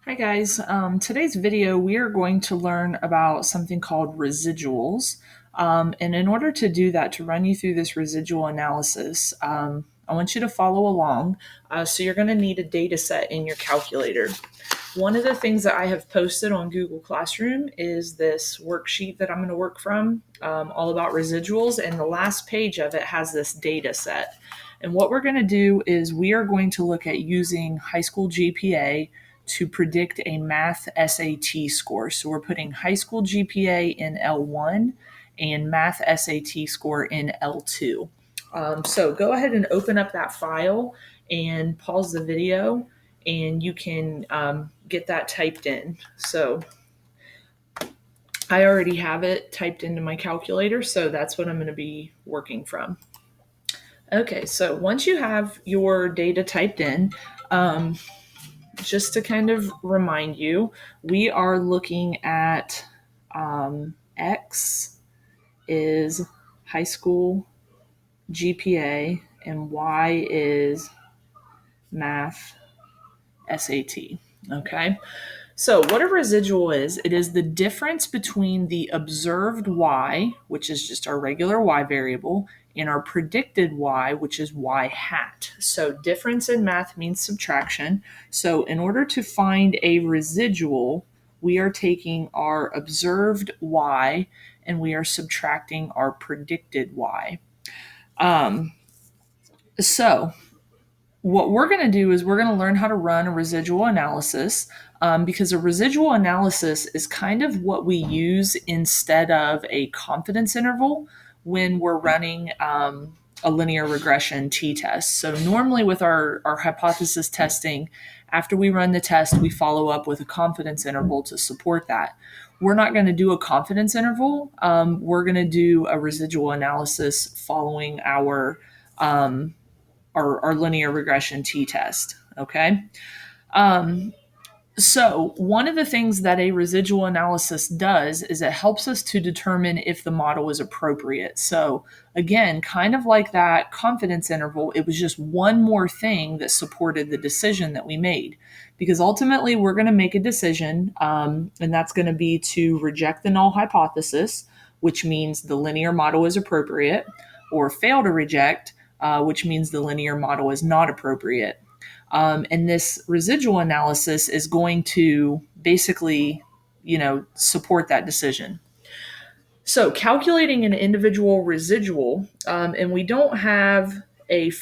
Hi guys, today's video we are going to learn about something called residuals. And in order to do that, to run you through this residual analysis, I want you to follow along. So you're going to need a data set in your calculator. One of the things that I have posted on Google Classroom is this worksheet that I'm going to work from, all about residuals, and the last page of it has this data set. And what we're going to do is we are going to look at using high school GPA to predict a math SAT score. So we're putting high school GPA in L1 and math SAT score in L2. So go ahead and open up that file and pause the video, and you can get that typed in. So I already have it typed into my calculator, so that's what I'm going to be working from. Okay, so once you have your data typed in, just to kind of remind you, we are looking at X is high school GPA and Y is math SAT. Okay. So, what a residual is, it is the difference between the observed y, which is just our regular y variable, and our predicted y, which is y hat. So, difference in math means subtraction. So, in order to find a residual, we are taking our observed y and we are subtracting our predicted y. So, what we're going to do is we're going to learn how to run a residual analysis, because a residual analysis is kind of what we use instead of a confidence interval when we're running a linear regression t-test. So normally with our hypothesis testing, after we run the test, we follow up with a confidence interval to support that. We're not going to do a confidence interval. We're going to do a residual analysis following our linear regression t-test. Okay. So one of the things that a residual analysis does is it helps us to determine if the model is appropriate. So again, kind of like that confidence interval, it was just one more thing that supported the decision that we made. Because ultimately we're going to make a decision, and that's going to be to reject the null hypothesis, which means the linear model is appropriate, or fail to reject, which means the linear model is not appropriate. And this residual analysis is going to basically, support that decision. So calculating an individual residual, and we don't have a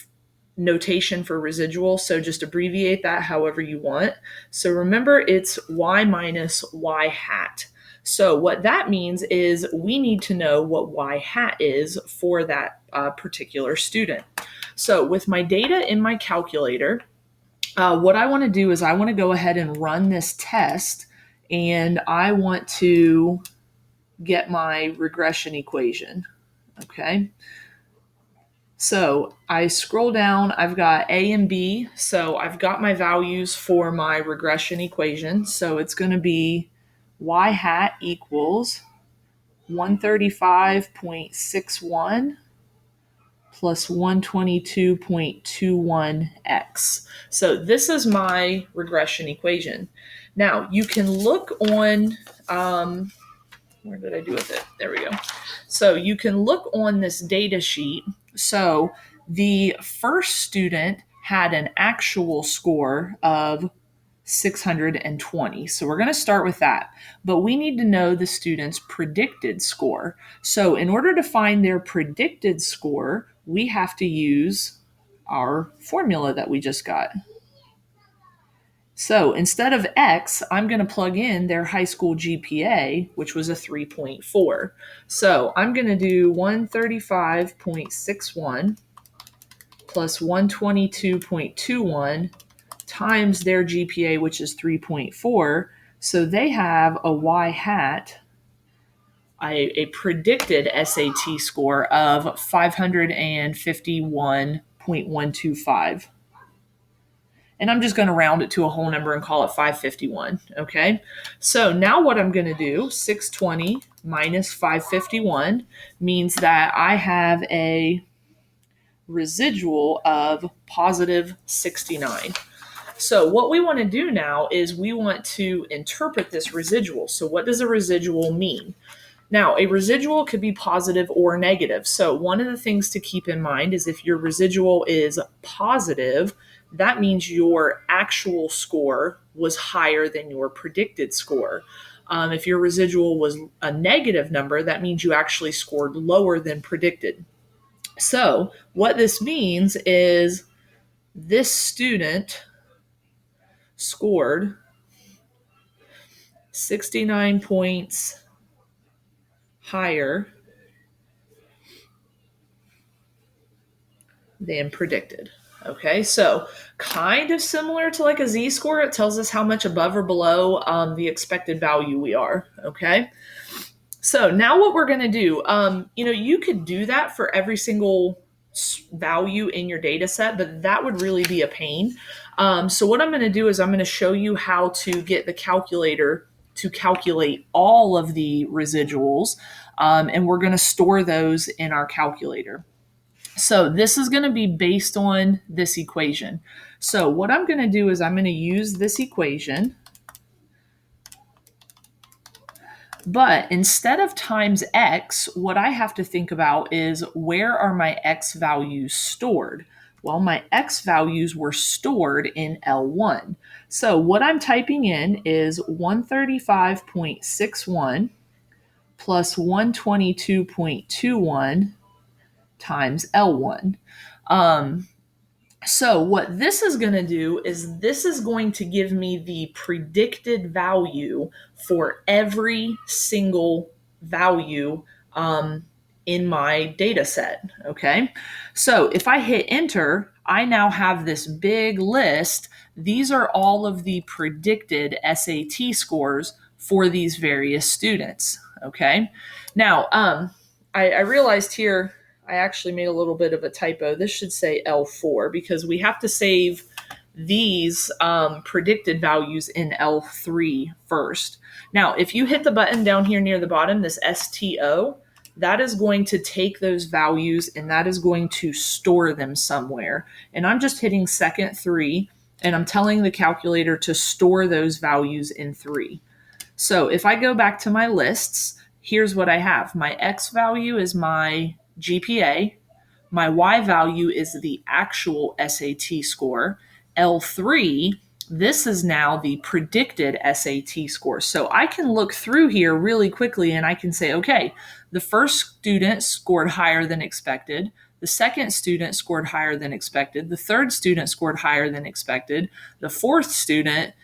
notation for residual, so just abbreviate that however you want. So remember, it's y minus y hat. So what that means is we need to know what y hat is for that particular student. So with my data in my calculator, what I want to do is I want to go ahead and run this test, and I want to get my regression equation. Okay. So I scroll down, I've got A and B. So I've got my values for my regression equation. So it's going to be y hat equals 135.61 plus 122.21x. So this is my regression equation. Now you can look on, where did I do with it? There we go. So you can look on this data sheet. So the first student had an actual score of 620. So we're going to start with that. But we need to know the student's predicted score. So in order to find their predicted score, we have to use our formula that we just got. So instead of X, I'm going to plug in their high school GPA, which was a 3.4. So I'm going to do 135.61 plus 122.21 times their GPA, which is 3.4. So they have a Y hat, a predicted SAT score of 551.125. And I'm just going to round it to a whole number and call it 551. Okay. So now what I'm going to do, 620 minus 551 means that I have a residual of positive 69. So what we want to do now is we want to interpret this residual. So what does a residual mean? Now, a residual could be positive or negative. So one of the things to keep in mind is if your residual is positive, that means your actual score was higher than your predicted score. If your residual was a negative number, that means you actually scored lower than predicted. So what this means is this student scored 69 points higher than predicted. Okay, so kind of similar to like a z-score, it tells us how much above or below the expected value we are. Okay, so now what we're going to do, you could do that for every single value in your data set, but that would really be a pain. So what I'm going to do is I'm going to show you how to get the calculator to calculate all of the residuals, and we're going to store those in our calculator. So this is going to be based on this equation. So what I'm going to do is I'm going to use this equation, but instead of times x, what I have to think about is where are my x values stored? Well, my x values were stored in L1. So what I'm typing in is 135.61 plus 122.21 times L1. So what this is going to do is this is going to give me the predicted value for every single value in my data set. Okay. So if I hit enter, I now have this big list. These are all of the predicted SAT scores for these various students. Okay. Now, I realized here I actually made a little bit of a typo. This should say L4 because we have to save these predicted values in L3 first. Now, if you hit the button down here near the bottom, this STO, that is going to take those values and that is going to store them somewhere. And I'm just hitting second 3 and I'm telling the calculator to store those values in 3. So if I go back to my lists, here's what I have. My X value is my GPA. My Y value is the actual SAT score. L3, this is now the predicted SAT score. So I can look through here really quickly and I can say, okay, the first student scored higher than expected. The second student scored higher than expected. The third student scored higher than expected. The fourth student,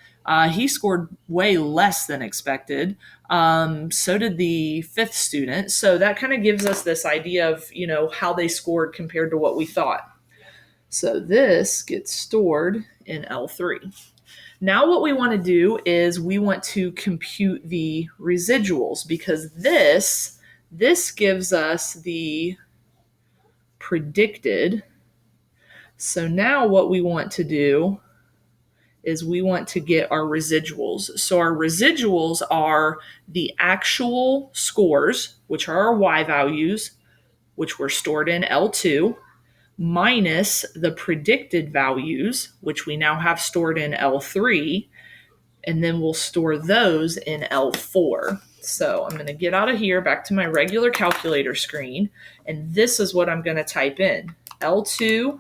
he scored way less than expected. So did the fifth student. So that kind of gives us this idea of, how they scored compared to what we thought. So this gets stored in L3. Now what we want to do is we want to compute the residuals because this gives us the predicted. So now what we want to do is we want to get our residuals. So our residuals are the actual scores, which are our Y values, which were stored in L2, minus the predicted values, which we now have stored in L3, and then we'll store those in L4. So I'm going to get out of here back to my regular calculator screen, and this is what I'm going to type in. L2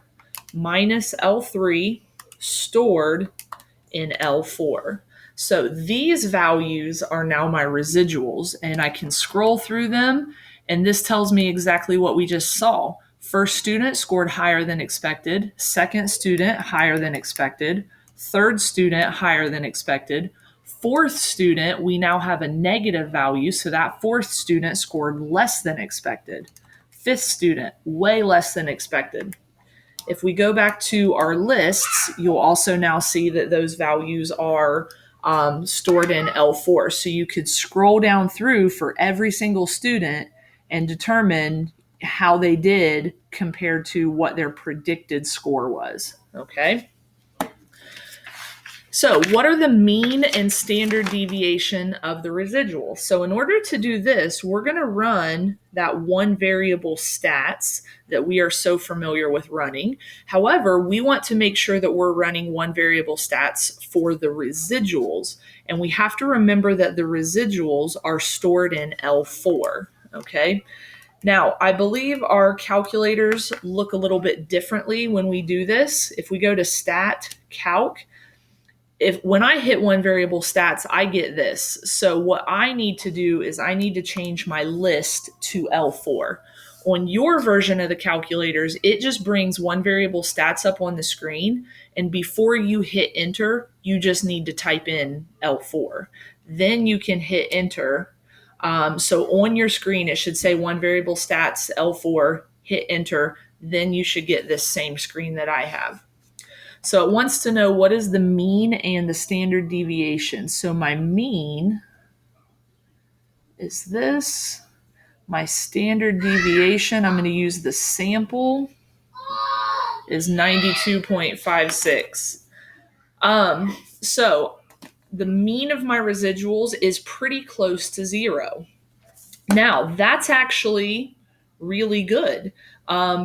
minus L3 stored in L4. So these values are now my residuals, and I can scroll through them, and this tells me exactly what we just saw. First student scored higher than expected. Second student, higher than expected. Third student, higher than expected. Fourth student, we now have a negative value, so that fourth student scored less than expected. Fifth student, way less than expected. If we go back to our lists, you'll also now see that those values are stored in L4. So you could scroll down through for every single student and determine how they did compared to what their predicted score was. Okay. So what are the mean and standard deviation of the residual? So in order to do this, we're going to run that one variable stats that we are so familiar with running. However, we want to make sure that we're running one variable stats for the residuals. And we have to remember that the residuals are stored in L4, okay? Now, I believe our calculators look a little bit differently when we do this. If we go to stat calc, when I hit one variable stats, I get this. So what I need to do is I need to change my list to L4. On your version of the calculators, it just brings one variable stats up on the screen. And before you hit enter, you just need to type in L4. Then you can hit enter. So on your screen, it should say one variable stats L4, hit enter. Then you should get this same screen that I have. So it wants to know what is the mean and the standard deviation. So my mean is this. My standard deviation, I'm going to use the sample, is 92.56. So the mean of my residuals is pretty close to zero. Now, that's actually really good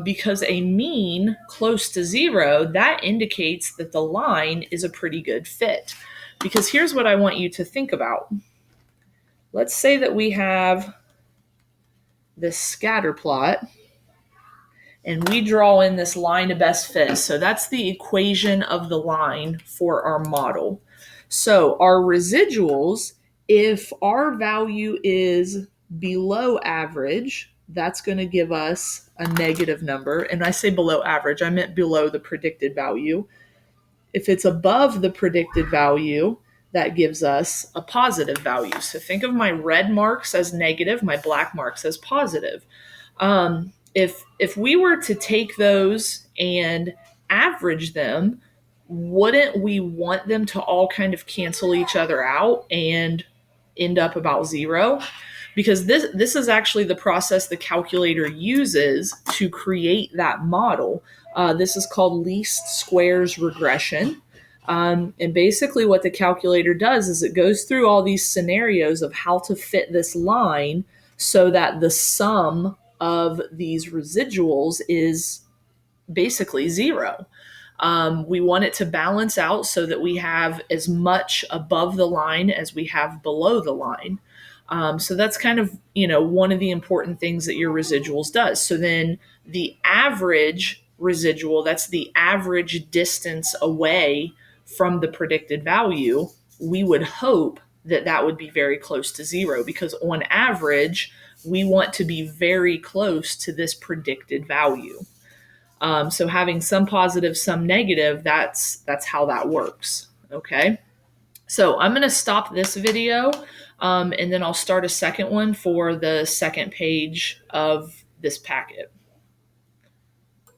because a mean close to zero, that indicates that the line is a pretty good fit. Because here's what I want you to think about. Let's say that we have this scatter plot and we draw in this line of best fit. So that's the equation of the line for our model. So our residuals, if our value is below average, that's going to give us a negative number. And I say below average, I meant below the predicted value. If it's above the predicted value, that gives us a positive value. So think of my red marks as negative, my black marks as positive. If we were to take those and average them, wouldn't we want them to all kind of cancel each other out and end up about zero? Because this is actually the process the calculator uses to create that model. This is called least squares regression. And basically what the calculator does is it goes through all these scenarios of how to fit this line so that the sum of these residuals is basically zero. We want it to balance out so that we have as much above the line as we have below the line. So that's kind of, one of the important things that your residuals does. So then the average residual, that's the average distance away from the predicted value, we would hope that that would be very close to zero because on average, we want to be very close to this predicted value. So having some positive, some negative, that's how that works. Okay. So I'm going to stop this video and then I'll start a second one for the second page of this packet.